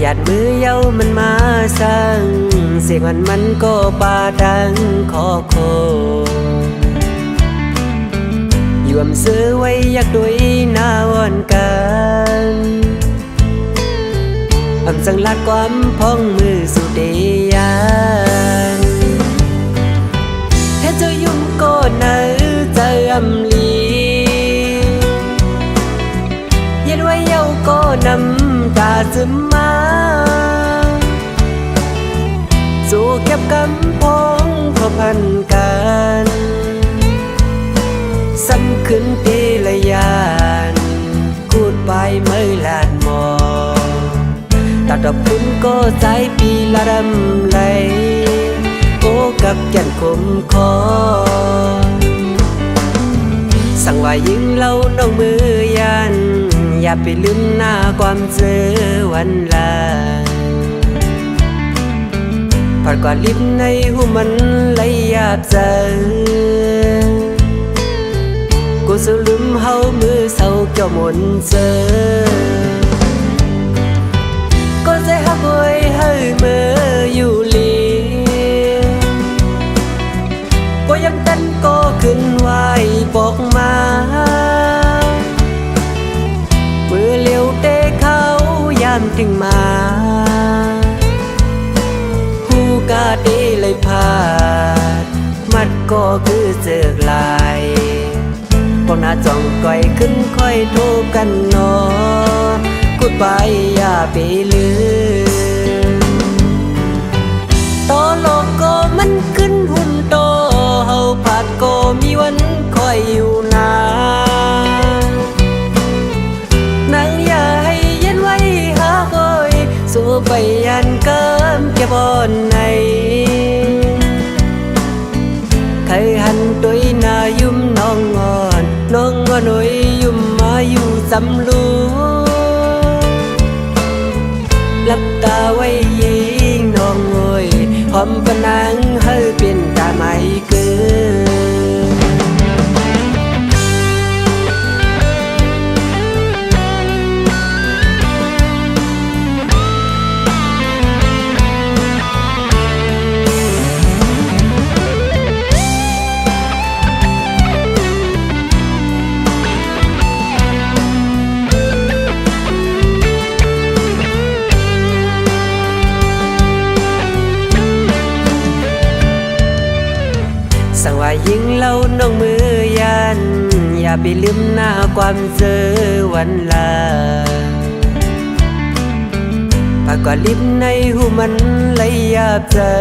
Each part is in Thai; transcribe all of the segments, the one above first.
หยาดมือเย้ามันมาสั่งเสียงมันก็ปาดังขอโคยวมซื้อไว้อยากด้วยหน้าวันกันอำสังลาดความพ้องมือสุดเดียนเฮ็ดเจ้ายุ่งก็นาใจอำลีเย็นไว้เย้าก็นำตาซึมมาสู่เก็บกำพ้องพอพันกันซ้ำขึ้นปีละยานกูดไปเมื่อลานมอตัดดอกพุ่นก็ใจปีละรำไหลโอ้กับแก่นคมคอสั่งว่ายิ่งเล่าน้องมือยันอย่าไปลืมหน้าความเจอวันลาผ่านกว่าลิบในหูมันไหลหยาบเจอกูสูลืมเฮามือเศร้าเกี่ยวหมุนเจอก็ใจหักไว้ให้เมื่ออยู่ลีก็ยังเต้นก็ขึ้นไหวบอกมามือเลี้ยวเตะเขายามถึงมาผู้กาดีเลยพาดมัดก็คือเจือกลายพวกหน้าจ้องก่อยขึ้นค่อยโทรกันนอกูดไปอย่าไปลืมต่อโลกก็มันขึ้นหุ่นโตเฮาผาดก็มีวันคอยอยู่นานนางอย่าให้เย็นไว้หาคอยสู้ไปยันเกิมแก่บอนในใครหันตัวหน้ายุ่มน้องงอนน้องงอนหน่อยยุ่มมาอยู่สำลูหลับตาไว้ยิงน้องงอยหอมปนังให้เป็นตาไม่เกินสั่งว่ายิ่งเล่าน้องมือยันอย่าไปลืมหน้าความเจอวันลาปากกว่าลิบในหูมันไหลหยาบเจอ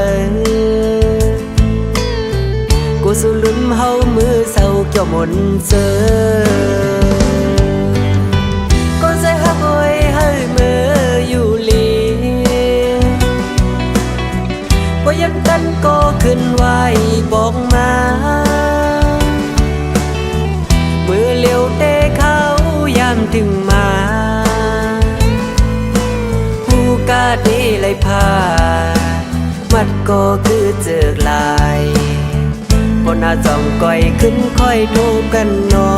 กูสูลืมเฮามือเศร้าเกี่ยวหมุนเจอก็ใจหักไว้ให้เมื่ออยู่ลีก็ยังกันก็ขึ้นไหวบอกมามือเลี้ยวเตะเขายามถึงมาผู้กาดีเลยพามัดก็คือเจือกลายพอหน้าจ้องก่อยขึ้นค่อยโทรกันนอ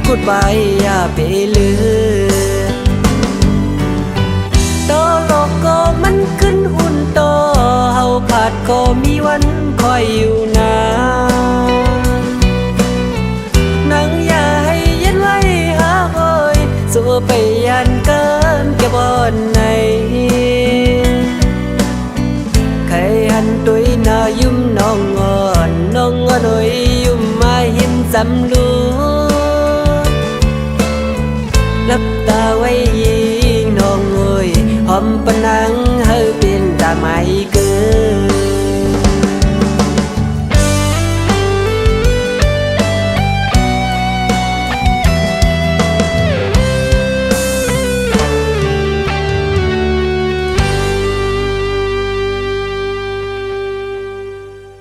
กูดไปอย่าไปลืมต่อโลกก็มันขึ้นหุ่นโตเฮาผาดก็มีวันคอยอยู่นานนางอย่าให้เย็นไว้หาคอยสู้ไปยันเกินแก่บอนในใครหันตัวหน้ายุ่มน้องงอนน้องงอนหน่อยยุ่มมาเห็นจำลูหลับตาไว้ยิงน้องเอ้ยหอมปนังให้เป็นตาไม่เกิ